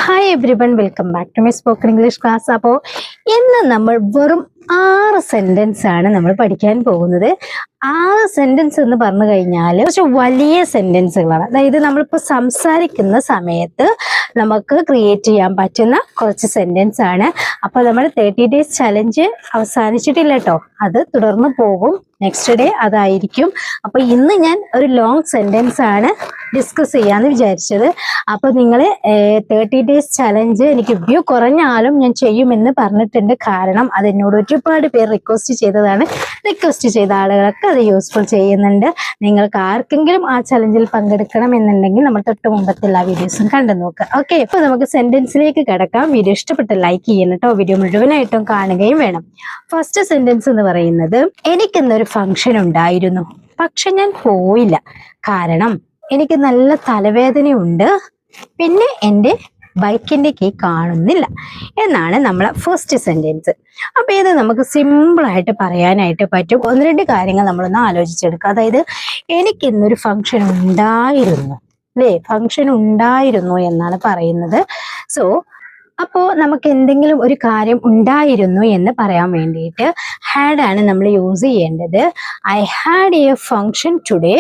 Hi everyone, welcome back to my spoken English class. അപ്പോൾ ഇന്ന് നമ്മൾ വെറും 6 സെന്റൻസ് ആണ് നമ്മൾ പഠിക്കാൻ പോകുന്നത്. 6 സെന്റൻസ് എന്ന് പറഞ്ഞു കഴിഞ്ഞാൽ കുറച്ച് വലിയ സെന്റൻസുകളാണ്. അതായത് നമ്മളിപ്പോൾ സംസാരിക്കുന്ന സമയത്ത് നമുക്ക് ക്രിയേറ്റ് ചെയ്യാൻ പറ്റുന്ന കുറച്ച് സെന്റൻസ് ആണ്. അപ്പോൾ നമ്മൾ 30 ഡേയ്സ് ചലഞ്ച് അവസാനിച്ചിട്ടില്ല കേട്ടോ, അത് തുടർന്ന് പോകും. നെക്സ്റ്റ് ഡേ അതായിരിക്കും. അപ്പൊ ഇന്ന് ഞാൻ ഒരു ലോങ് സെന്റൻസ് ആണ് ഡിസ്കസ് ചെയ്യാന്ന് വിചാരിച്ചത്. അപ്പൊ നിങ്ങൾ 30 ഡേയ്സ് ചലഞ്ച് എനിക്ക് വ്യൂ കുറഞ്ഞാലും ഞാൻ ചെയ്യുമെന്ന് പറഞ്ഞിട്ടുണ്ട്. കാരണം അത് എന്നോട് ഒരുപാട് പേര് റിക്വസ്റ്റ് ചെയ്തതാണ്. റിക്വസ്റ്റ് ചെയ്ത ആളുകളൊക്കെ അത് യൂസ്ഫുൾ ചെയ്യുന്നുണ്ട്. നിങ്ങൾക്ക് ആർക്കെങ്കിലും ആ ചലഞ്ചിൽ പങ്കെടുക്കണം എന്നുണ്ടെങ്കിൽ നമ്മൾ തൊട്ട് മുമ്പത്തുള്ള വീഡിയോസും കണ്ടു നോക്കുക. ഓക്കെ, ഇപ്പൊ നമുക്ക് സെന്റൻസിലേക്ക് കിടക്കാം. വീഡിയോ ഇഷ്ടപ്പെട്ട് ലൈക്ക് ചെയ്യണം കേട്ടോ. വീഡിയോ മുഴുവനായിട്ടും കാണുകയും വേണം. ഫസ്റ്റ് സെന്റൻസ് എന്ന് പറയുന്നത്, എനിക്കിന്നൊരു ഫംഗ്ഷൻ ഉണ്ടായിരുന്നു, പക്ഷെ ഞാൻ പോയില്ല. കാരണം എനിക്ക് നല്ല തലവേദനയുണ്ട്, പിന്നെ എൻ്റെ ബൈക്കിന്റെ കീ കാണുന്നില്ല എന്നാണ് നമ്മളെ ഫസ്റ്റ് സെന്റൻസ്. അപ്പൊ ഇത് നമുക്ക് സിമ്പിൾ ആയിട്ട് പറയാനായിട്ട് പറ്റും. 1-2 കാര്യങ്ങൾ നമ്മളൊന്ന് ആലോചിച്ചെടുക്കുക. അതായത് എനിക്കിന്നൊരു ഫംഗ്ഷൻ ഉണ്ടായിരുന്നു, അല്ലേ? ഫംഗ്ഷൻ ഉണ്ടായിരുന്നു എന്നാണ് പറയുന്നത്. സോ അപ്പോൾ നമുക്ക് എന്തെങ്കിലും ഒരു കാര്യം ഉണ്ടായിരുന്നു എന്ന് പറയാൻ വേണ്ടിയിട്ട് ഹാഡ് ആണ് നമ്മൾ യൂസ് ചെയ്യേണ്ടത്. I had a function today.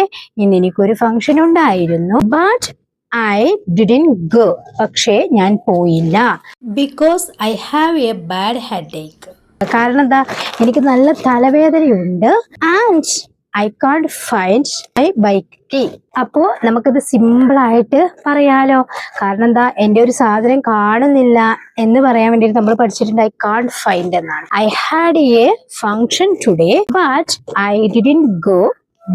ഇന്ന് എനിക്കൊരു ഫംഗ്ഷൻ ഉണ്ടായിരുന്നു. But I didn't go. പക്ഷേ ഞാൻ പോയില്ല. Because I have a bad headache. കാരണം എന്താ? എനിക്ക് നല്ല തലവേദനയുണ്ട്. And I can't find my bike key. അപ്പോ നമുക്കത് സിമ്പിൾ ആയിട്ട് പറയാലോ. കാരണം എന്താ? എൻ്റെ ഒരു സാധനം കാണുന്നില്ല എന്ന് പറയാൻ വേണ്ടിയിട്ട് നമ്മൾ പഠിച്ചിട്ടുണ്ട് ഐ കാൺട്ട് ഫൈൻഡ് എന്നാണ്. I had a function today but I didn't go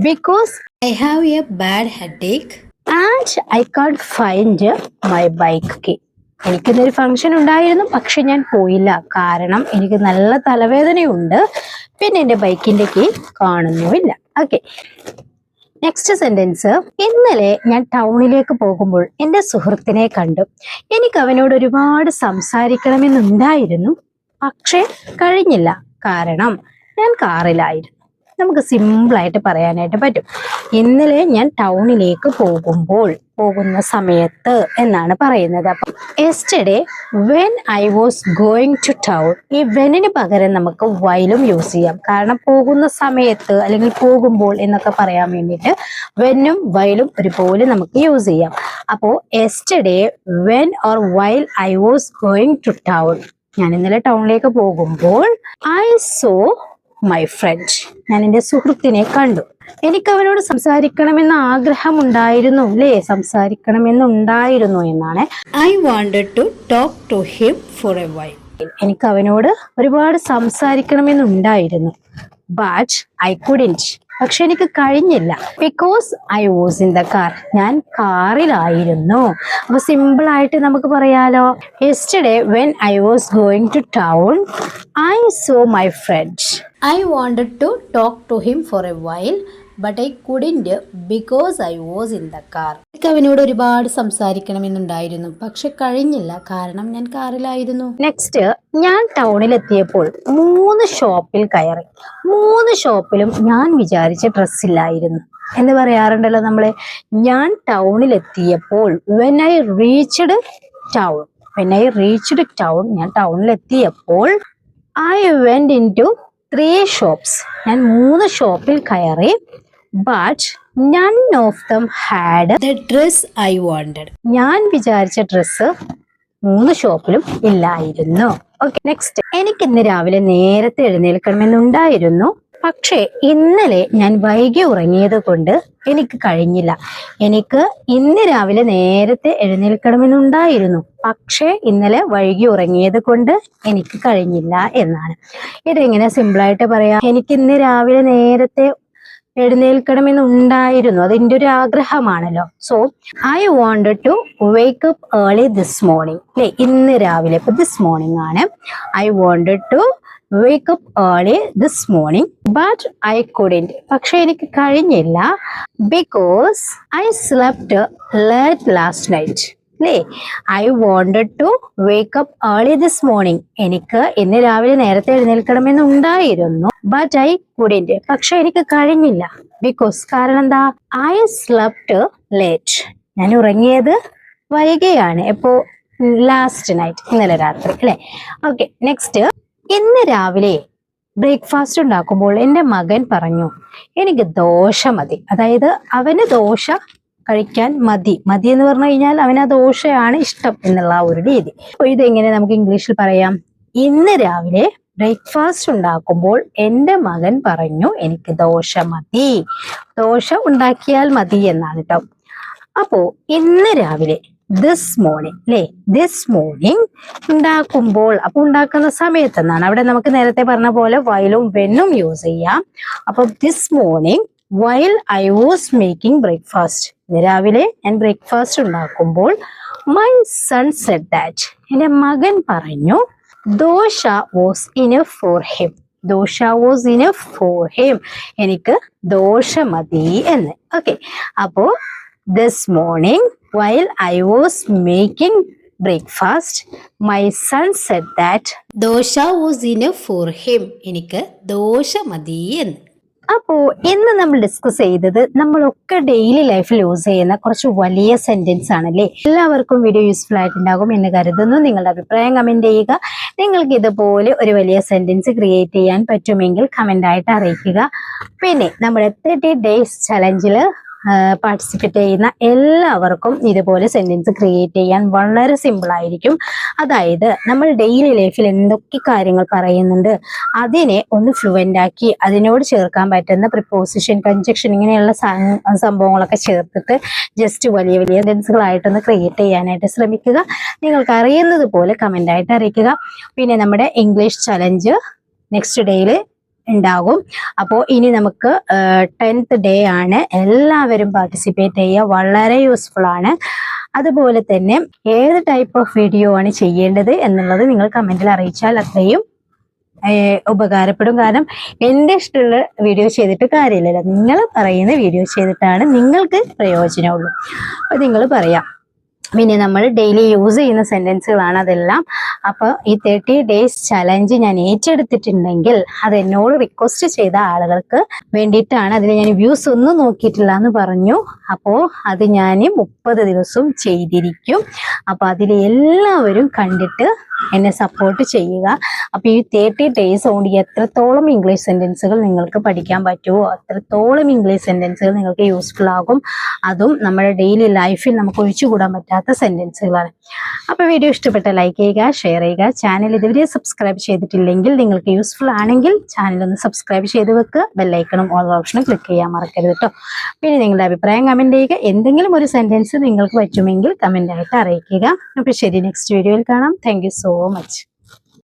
because I have a bad headache and I can't find my bike key. എനിക്കിന്നൊരു ഫംഗ്ഷൻ ഉണ്ടായിരുന്നു, പക്ഷെ ഞാൻ പോയില്ല. കാരണം എനിക്ക് നല്ല തലവേദനയുണ്ട്, പിന്നെ എൻ്റെ ബൈക്കിന്റെ കീ കാണുന്നുമില്ല. Okay, next sentence. ഇന്നലെ ഞാൻ ടൗണിലേക്ക് പോകുമ്പോൾ എൻ്റെ സുഹൃത്തിനെ കണ്ടു. എനിക്ക് അവനോട് ഒരുപാട് സംസാരിക്കണമെന്നുണ്ടായിരുന്നു, പക്ഷെ കഴിഞ്ഞില്ല. കാരണം ഞാൻ കാറിലായിരുന്നു. നമുക്ക് സിമ്പിളായിട്ട് പറയാനായിട്ട് പറ്റും. ഇന്നലെ ഞാൻ ടൗണിലേക്ക് പോകുന്ന സമയത്ത് എന്നാണ് പറയുന്നത്. അപ്പം yesterday when I was going to town. ഈ വെനിന് പകരം നമുക്ക് വൈലും യൂസ് ചെയ്യാം. കാരണം പോകുന്ന സമയത്ത് അല്ലെങ്കിൽ പോകുമ്പോൾ എന്നൊക്കെ പറയാൻ വേണ്ടിയിട്ട് വെനും വൈലും ഒരുപോലെ നമുക്ക് യൂസ് ചെയ്യാം. അപ്പോൾ yesterday when or while I was going to town. ഞാൻ ഇന്നലെ ടൗണിലേക്ക് പോകുമ്പോൾ ഐ സോ മൈ ഫ്രണ്ട്. ഞാൻ എൻ്റെ സുഹൃത്തിനെ കണ്ടു. എനിക്ക് അവനോട് സംസാരിക്കണമെന്ന് ആഗ്രഹമുണ്ടായിരുന്നു, അല്ലേ? സംസാരിക്കണമെന്നുണ്ടായിരുന്നു എന്നാണ്. I wanted to talk to him for a while. എനിക്ക് അവനോട് ഒരുപാട് സംസാരിക്കണമെന്നുണ്ടായിരുന്നു. But I couldn't. പക്ഷെ എനിക്ക് കഴിഞ്ഞില്ല. Because I was in the car. ഞാൻ കാറിലായിരുന്നു. അപ്പൊ സിമ്പിൾ ആയിട്ട് നമുക്ക് പറയാലോ. Yesterday when I was going to town I saw my friend. I wanted to talk to him for a while but I couldn't because I was in the car. എനിക്ക് അവനോട് ഒരുപാട് സംസാരിക്കണമെന്നുണ്ടായിരുന്നു, പക്ഷെ കഴിഞ്ഞില്ല. കാരണം ഞാൻ കാറിലായിരുന്നു. നെക്സ്റ്റ്, ഞാൻ ടൗണിലെത്തിയപ്പോൾ 3 ഷോപ്പിൽ കയറി. 3 ഷോപ്പിലും ഞാൻ വിചാരിച്ച ഡ്രസ്സില്ലായിരുന്നു എന്ന് പറയാറുണ്ടല്ലോ നമ്മള്. ഞാൻ ടൗണിലെത്തിയപ്പോൾ വെൻ ഐ റീച്ച്ഡ് ടൗൺ. ഞാൻ ടൗണിലെത്തിയപ്പോൾ I went in to 3 shops. ഞാൻ 3 ഷോപ്പിൽ കയറി. But none of them had the dress I wanted. ഞാൻ വിചാരിച്ച ഡ്രസ്സ് 3 ഷോപ്പിലും ഇല്ലായിരുന്നു. Okay, next. എനിക്ക് ഇന്ന് രാവിലെ നേരത്തെ എഴുന്നേൽക്കണമെന്നുണ്ടായിരുന്നു, പക്ഷേ ഇന്നലെ ഞാൻ വൈകി ഉറങ്ങിയത് കൊണ്ട് എനിക്ക് കഴിഞ്ഞില്ല. എനിക്ക് ഇന്ന് രാവിലെ നേരത്തെ എഴുന്നേൽക്കണമെന്നുണ്ടായിരുന്നു, പക്ഷേ ഇന്നലെ വൈകി ഉറങ്ങിയത് കൊണ്ട് എനിക്ക് കഴിഞ്ഞില്ല എന്നാണ്. ഇതെങ്ങനെ സിമ്പിളായിട്ട് പറയാം? എനിക്ക് ഇന്ന് രാവിലെ നേരത്തെ എഴുന്നേൽക്കണമെന്നുണ്ടായിരുന്നു, അതെന്റെ ഒരു ആഗ്രഹമാണല്ലോ. So I wanted to wake up early this morning. അല്ലെ, ഇന്ന് രാവിലെ. ഇപ്പൊ ദിസ് മോർണിംഗ് ആണ്. I wanted to wake up early this morning but I couldn't. പക്ഷെ എനിക്ക് കഴിഞ്ഞില്ല. Because I slept late last night. അല്ലേ, I wanted to wake up early this morning. എനിക്ക് ഇന്ന് രാവിലെ നേരത്തെ എഴുന്നേൽക്കണമെന്നുണ്ടായിരുന്നു, ബട്ട് ഐ കുഡിന്റ്. പക്ഷെ എനിക്ക് കഴിഞ്ഞില്ല. ബിക്കോസ് കാരണം എന്താ? I slept late. ഞാൻ ഉറങ്ങിയത് വൈകിയാണ്. എപ്പോ? ലാസ്റ്റ് നൈറ്റ്, ഇന്നലെ രാത്രി അല്ലെ. ഓക്കെ, നെക്സ്റ്റ്, ഇന്ന് രാവിലെ ബ്രേക്ക്ഫാസ്റ്റ് ഉണ്ടാക്കുമ്പോൾ എൻ്റെ മകൻ പറഞ്ഞു എനിക്ക് ദോശ മതി. അതായത് അവന് ദോശ കഴിക്കാൻ മതി എന്ന് പറഞ്ഞു കഴിഞ്ഞാൽ അവന് ആ ദോശയാണ് ഇഷ്ടം എന്നുള്ള ഒരു രീതി. അപ്പൊ ഇതെങ്ങനെ നമുക്ക് ഇംഗ്ലീഷിൽ പറയാം? ഇന്ന് രാവിലെ ബ്രേക്ക്ഫാസ്റ്റ് ഉണ്ടാക്കുമ്പോൾ എൻ്റെ മകൻ പറഞ്ഞു എനിക്ക് ദോശ മതി. ദോശ ഉണ്ടാക്കിയാൽ മതി എന്നാണ് കേട്ടോ. അപ്പോ ഇന്ന് രാവിലെ ദിസ് മോർണിംഗ് അല്ലെ, ദിസ് മോർണിംഗ് ഉണ്ടാക്കുമ്പോൾ, അപ്പൊ ഉണ്ടാക്കുന്ന സമയത്ത് എന്നാണ്. അവിടെ നമുക്ക് നേരത്തെ പറഞ്ഞ പോലെ വൈലും വെന്നും യൂസ് ചെയ്യാം. അപ്പൊ this morning while I was making breakfast, ഇന്ന് രാവിലെ ഞാൻ ബ്രേക്ക്ഫാസ്റ്റ് ഉണ്ടാക്കുമ്പോൾ മൈ സൺ സെഡ് ദാറ്റ്, എൻ്റെ മകൻ പറഞ്ഞു dosa was enough for him, dosa was enough for him, എനിക്ക് ദോശ മതി എന്ന്. ഓക്കെ, അപ്പോ this morning while I was making breakfast, my son said that dosa was enough for him, എനിക്ക് ദോശ മതി എന്ന്. അപ്പോ ഇന്ന് നമ്മൾ ഡിസ്കസ് ചെയ്തത് നമ്മളൊക്കെ ഡെയിലി ലൈഫിൽ യൂസ് ചെയ്യുന്ന കുറച്ച് വലിയ സെന്റൻസ് ആണല്ലേ. എല്ലാവർക്കും വീഡിയോ യൂസ്ഫുൾ ആയിട്ടുണ്ടാകും എന്ന് കരുതുന്നു. നിങ്ങളുടെ അഭിപ്രായം കമന്റ് ചെയ്യുക. നിങ്ങൾക്ക് ഇതുപോലെ ഒരു വലിയ സെന്റൻസ് ക്രിയേറ്റ് ചെയ്യാൻ പറ്റുമെങ്കിൽ കമന്റ് ആയിട്ട് അറിയിക്കുക. പിന്നെ നമ്മുടെ 30 days ചലഞ്ചില് പാർട്ടിസിപ്പേറ്റ് ചെയ്യുന്ന എല്ലാവർക്കും ഇതുപോലെ സെന്റൻസ് ക്രിയേറ്റ് ചെയ്യാൻ വളരെ സിമ്പിൾ ആയിരിക്കും. അതായത് നമ്മൾ ഡെയിലി ലൈഫിൽ എന്തൊക്കെ കാര്യങ്ങൾ പറയുന്നുണ്ട് അതിനെ ഒന്ന് ഫ്ലുവൻ്റ് ആക്കി അതിനോട് ചേർക്കാൻ പറ്റുന്ന പ്രിപ്പോസിഷൻ, കൺജക്ഷൻ, ഇങ്ങനെയുള്ള സംഭവങ്ങളൊക്കെ ചേർത്തിട്ട് ജസ്റ്റ് വലിയ വലിയ സെന്റൻസുകളായിട്ടൊന്ന് ക്രിയേറ്റ് ചെയ്യാനായിട്ട് ശ്രമിക്കുക. നിങ്ങൾക്ക് അറിയുന്നത് പോലെ കമന്റ് ആയിട്ട് അറിയിക്കുക. പിന്നെ നമ്മുടെ ഇംഗ്ലീഷ് ചലഞ്ച് നെക്സ്റ്റ് ഡേയിൽ ഉണ്ടാകും. അപ്പോൾ ഇനി നമുക്ക് 10th ഡേ ആണ്. എല്ലാവരും പാർട്ടിസിപ്പേറ്റ് ചെയ്യുക, വളരെ യൂസ്ഫുൾ ആണ്. അതുപോലെ തന്നെ ഏത് ടൈപ്പ് ഓഫ് വീഡിയോ ആണ് ചെയ്യേണ്ടത് എന്നുള്ളത് നിങ്ങൾ കമന്റിൽ അറിയിച്ചാൽ അത്രയും ഉപകാരപ്പെടും. കാരണം എൻ്റെ ഇഷ്ടമുള്ള വീഡിയോ ചെയ്തിട്ട് കാര്യമില്ലല്ലോ, നിങ്ങൾ പറയുന്ന വീഡിയോ ചെയ്തിട്ടാണ് നിങ്ങൾക്ക് പ്രയോജനമുള്ളൂ. അപ്പൊ നിങ്ങൾ പറയാം. പിന്നെ നമ്മൾ ഡെയിലി യൂസ് ചെയ്യുന്ന സെന്റൻസുകളാണ് അതെല്ലാം. അപ്പോൾ ഈ 30 days ചലഞ്ച് ഞാൻ ഏറ്റെടുത്തിട്ടുണ്ടെങ്കിൽ അത് എന്നോട് റിക്വസ്റ്റ് ചെയ്ത ആളുകൾക്ക് വേണ്ടിയിട്ടാണ്. അതിൽ ഞാൻ വ്യൂസ് ഒന്നും നോക്കിയിട്ടില്ല എന്ന് പറഞ്ഞു. അപ്പോൾ അത് ഞാൻ 30 ദിവസവും ചെയ്തിരിക്കും. അപ്പോൾ അതിൽ എല്ലാവരും കണ്ടിട്ട് എന്നെ സപ്പോർട്ട് ചെയ്യുക. അപ്പോൾ ഈ 30 days കൊണ്ട് എത്രത്തോളം ഇംഗ്ലീഷ് സെന്റൻസുകൾ നിങ്ങൾക്ക് പഠിക്കാൻ പറ്റുമോ അത്രത്തോളം ഇംഗ്ലീഷ് സെന്റൻസുകൾ നിങ്ങൾക്ക് യൂസ്ഫുൾ ആകും. അതും നമ്മുടെ ഡെയിലി ലൈഫിൽ നമുക്ക് ഒഴിച്ചുകൂടാൻ പറ്റാത്ത സെന്റൻസുകളാണ്. അപ്പോൾ വീഡിയോ ഇഷ്ടപ്പെട്ട ലൈക്ക് ചെയ്യുക, ഷെയർ ചെയ്യുക. ചാനൽ ഇതുവരെ സബ്സ്ക്രൈബ് ചെയ്തിട്ടില്ലെങ്കിൽ നിങ്ങൾക്ക് യൂസ്ഫുൾ ആണെങ്കിൽ ചാനൽ ഒന്ന് സബ്സ്ക്രൈബ് ചെയ്ത് വെക്കുക. ബെല്ലൈക്കണും ഓൾ ഓപ്ഷനും ക്ലിക്ക് ചെയ്യാൻ മറക്കരുത് കേട്ടോ. പിന്നെ നിങ്ങളുടെ അഭിപ്രായം കമന്റ് ചെയ്യുക. എന്തെങ്കിലും ഒരു സെന്റൻസ് നിങ്ങൾക്ക് പറ്റുമെങ്കിൽ കമന്റ് ആയിട്ട് അറിയിക്കുക. അപ്പോൾ ശരി, നെക്സ്റ്റ് വീഡിയോയിൽ കാണാം. Thank you so much.